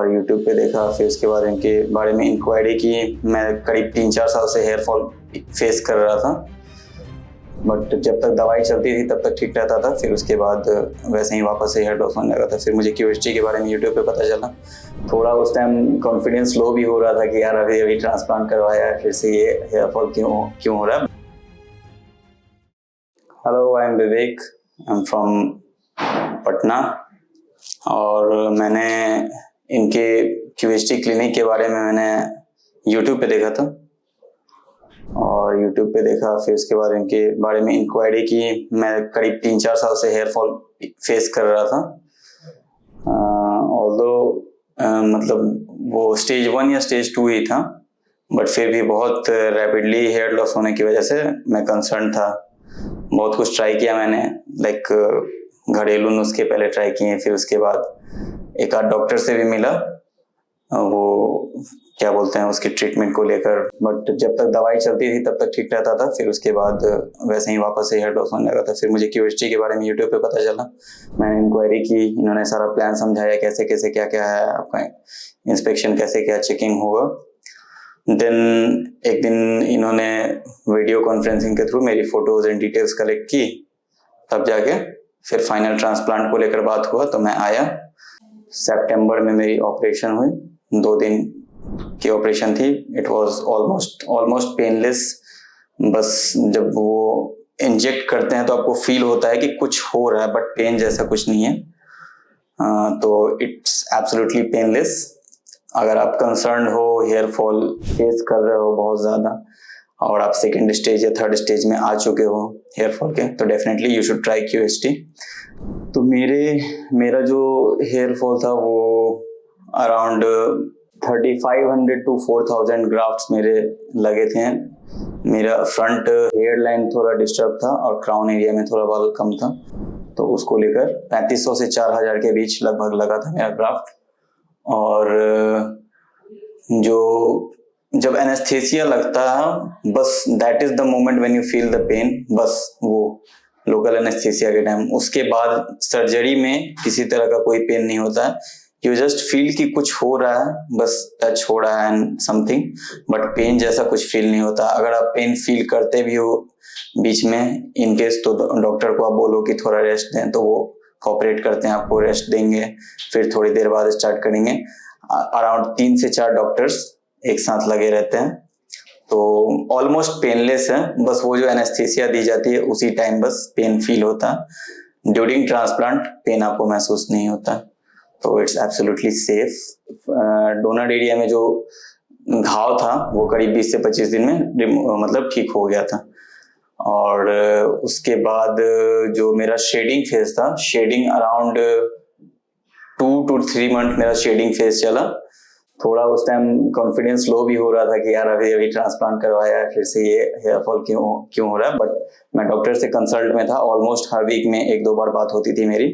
और यूट्यूब पे देखा, फिर उसके बाद इनके बारे में इंक्वायरी की। मैं करीब 3-4 साल से हेयर फॉल फेस कर रहा था, बट जब तक दवाई चलती थी तब तक ठीक रहता था। फिर उसके बाद वैसे ही वापस से हेयर लॉस होने लगा था। फिर मुझे क्यूएसटी के बारे में यूट्यूब पे पता चला। थोड़ा उस टाइम कॉन्फिडेंस लो भी हो रहा था कि यार अभी ट्रांसप्लांट करवाया है, फिर से ये हेयर फॉल क्यों हो रहा है। Hello, I am Vivek, I am from Patna. और मैंने इनके क्यूएसटी क्लिनिक के बारे में मैंने यूट्यूब पे देखा था, और यूट्यूब पे देखा, फिर उसके बाद इनके बारे में इंक्वायरी की। मैं करीब 3-4 साल से हेयर फॉल फेस कर रहा था। ऑल्दो मतलब वो स्टेज 1 या स्टेज 2 ही था, बट फिर भी बहुत रैपिडली हेयर लॉस होने की वजह से मैं कंसर्न था। बहुत कुछ ट्राई किया मैंने, लाइक घरेलू नुस्खे पहले ट्राई किए, फिर उसके बाद एक आध डॉक्टर से भी मिला, वो क्या बोलते हैं उसकी ट्रीटमेंट को लेकर। बट जब तक दवाई चलती थी तब तक ठीक रहता था। फिर उसके बाद वैसे ही वापस से हेयर लॉस होने लगा था। फिर मुझे क्यूएसटी के बारे में यूट्यूब पे पता चला। मैंने इंक्वायरी की, इन्होंने सारा प्लान समझाया, कैसे कैसे क्या क्या है, आपका इंस्पेक्शन कैसे क्या चेकिंग होगा। देन एक दिन इन्होंने वीडियो कॉन्फ्रेंसिंग के थ्रू मेरी फोटोज एंड डिटेल्स कलेक्ट की, तब जाके फिर फाइनल ट्रांसप्लांट को लेकर बात हुआ। तो मैं आया। सितंबर में मेरी ऑपरेशन हुई, 2 दिन की ऑपरेशन थी। It was almost painless. बस जब वो इंजेक्ट करते हैं तो आपको फील होता है कि कुछ हो रहा है, बट पेन जैसा कुछ नहीं है। तो इट्स एब्सोल्युटली पेनलेस। अगर आप कंसर्न हो, हेयर फॉल फेस कर रहे हो बहुत ज़्यादा, और आप सेकेंड स्टेज या थर्ड स्टेज में आ चुके हो हेयर फॉल के, तो डेफिनेटली यू शुड ट्राई क्यूएसटी। तो मेरा जो हेयर फॉल था वो अराउंड 3500 to 4000 ग्राफ्ट्स मेरे लगे थे। मेरा फ्रंट हेयर लाइन थोड़ा डिस्टर्ब था और क्राउन एरिया में थोड़ा बाल कम था, तो उसको लेकर 3500 से 4000 के बीच लगभग लगा था मेरा ग्राफ्ट। और जब एनेस्थेसिया लगता है, बस that is the moment when you feel the pain, बस वो लोकल एनेस्थेसिया के टाइम। उसके बाद सर्जरी में किसी तरह का कोई पेन नहीं होता है। यू जस्ट फील कि कुछ हो रहा है, बस टच हो रहा है एंड समथिंग, बट पेन जैसा कुछ फील नहीं होता। अगर आप पेन फील करते भी हो बीच में इनकेस, तो डॉक्टर को आप बोलो कि थोड़ा रेस्ट दें, तो वो कोऑपरेट करते हैं, आपको रेस्ट देंगे, फिर थोड़ी देर बाद स्टार्ट करेंगे। अराउंड 3 से 4 डॉक्टर्स एक साथ लगे रहते हैं, तो ऑलमोस्ट पेनलेस है। बस वो जो एनेस्थेसिया दी जाती है उसी टाइम बस पेन फील होता है। ड्यूरिंग ट्रांसप्लांट पेन आपको महसूस नहीं होता, तो it's absolutely safe. Donor area में जो घाव था वो करीब 20 से 25 दिन में मतलब ठीक हो गया था। और उसके बाद जो मेरा शेडिंग फेज था, शेडिंग अराउंड 2 to 3 मंथ मेरा शेडिंग फेज चला। थोड़ा उस टाइम कॉन्फिडेंस लो भी हो रहा था कि यार अभी ट्रांसप्लांट करवाया है, फिर से ये हेयर फॉल क्यों हो रहा है। बट मैं डॉक्टर से कंसल्ट में था, ऑलमोस्ट हर वीक में 1-2 बार बात होती थी मेरी,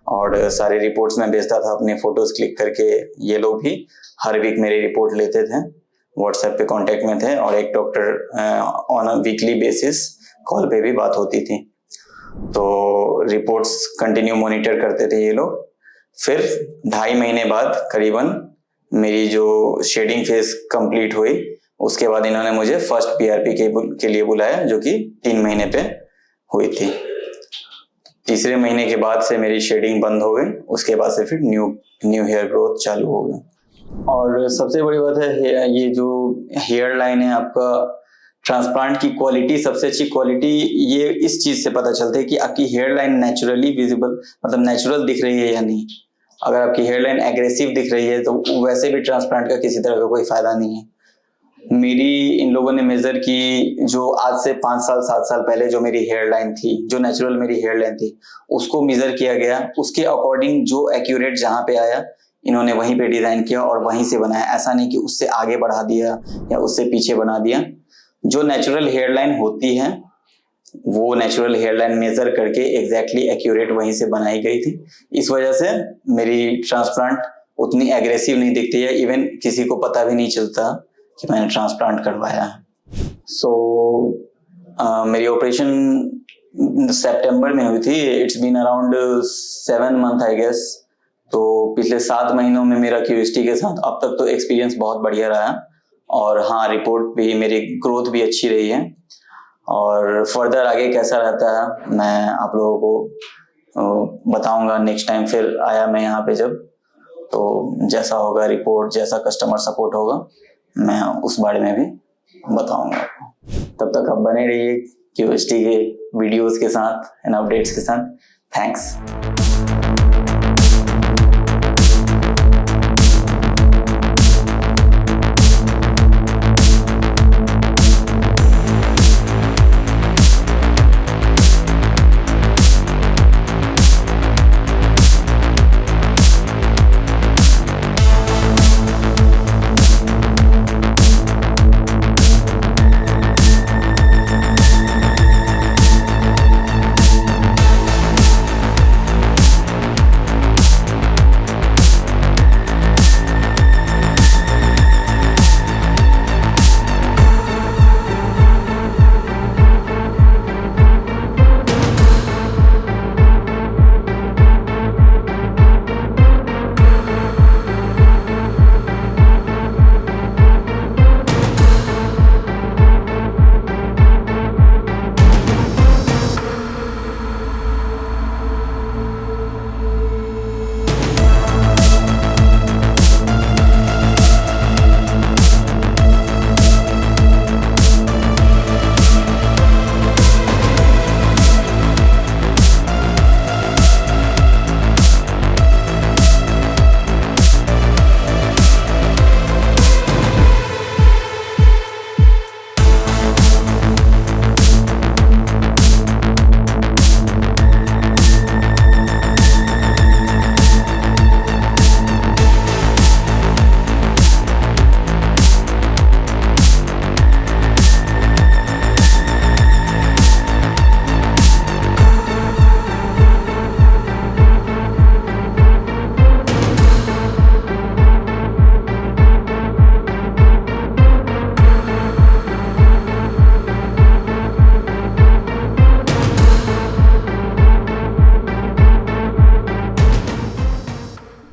और सारी रिपोर्ट्स मैं भेजता था अपने फोटोज क्लिक करके। ये लोग भी हर वीक मेरी रिपोर्ट लेते थे, व्हाट्सएप पे कांटेक्ट में थे, और एक doctor on a weekly basis call पे भी बात होती थी। तो रिपोर्ट्स कंटिन्यू मॉनिटर करते थे ये लोग। फिर 2.5 महीने बाद करीबन मेरी जो शेडिंग फेज कंप्लीट हुई, उसके बाद इन्होंने मुझे फर्स्ट पीआरपी के लिए बुलाया, जो कि 3 महीने पे हुई थी। तीसरे महीने के बाद से मेरी शेडिंग बंद हो गई, उसके बाद से फिर न्यू हेयर ग्रोथ चालू हो गई। और सबसे बड़ी बात है, ये जो हेयर लाइन है आपका, ट्रांसप्लांट की क्वालिटी, सबसे अच्छी क्वालिटी ये इस चीज से पता चलता है कि आपकी हेयर लाइन नेचुरली विजिबल, मतलब नेचुरल दिख रही है या नहीं। अगर आपकी हेयर लाइन एग्रेसिव दिख रही है तो वैसे भी ट्रांसप्लांट का किसी तरह का कोई फायदा नहीं है। मेरी इन लोगों ने मेजर की, जो आज से 5 साल 7 साल पहले जो मेरी हेयर लाइन थी, जो नेचुरल मेरी हेयर लाइन थी, उसको मेजर किया गया। उसके अकॉर्डिंग जो एक्यूरेट जहां पे आया, इन्होंने वहीं पे डिजाइन किया और वहीं से बनाया। ऐसा नहीं कि उससे आगे बढ़ा दिया या उससे पीछे बना दिया। जो नेचुरल हेयर लाइन होती है वो नेचुरल हेयर लाइन मेजर करके एग्जैक्टली एक्यूरेट वहीं से बनाई गई थी। इस वजह से मेरी ट्रांसप्लांट उतनी एग्रेसिव नहीं दिखती है, इवन किसी को पता भी नहीं चलता कि मैंने ट्रांसप्लांट करवाया है। मेरी ऑपरेशन सितंबर में हुई थी। It's been around 7 month I guess. तो पिछले 7 महीनों में मेरा क्यूएसटी के साथ अब तक तो एक्सपीरियंस बहुत बढ़िया रहा, और हाँ रिपोर्ट भी, मेरी ग्रोथ भी अच्छी रही है। और फर्दर आगे कैसा रहता है मैं आप लोगों को बताऊंगा नेक्स्ट टाइम फिर आया मैं यहाँ पे जब, तो जैसा होगा रिपोर्ट, जैसा कस्टमर सपोर्ट होगा, मैं उस बारे में भी बताऊंगा आपको। तब तक आप बने रहिए क्यूएसटी के वीडियोस के साथ एंड अपडेट्स के साथ। थैंक्स।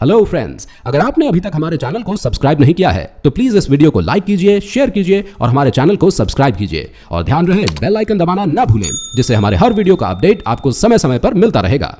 हेलो फ्रेंड्स, अगर आपने अभी तक हमारे चैनल को सब्सक्राइब नहीं किया है तो प्लीज इस वीडियो को लाइक कीजिए, शेयर कीजिए और हमारे चैनल को सब्सक्राइब कीजिए। और ध्यान रहे बेल आइकन दबाना ना भूलें, जिससे हमारे हर वीडियो का अपडेट आपको समय समय पर मिलता रहेगा।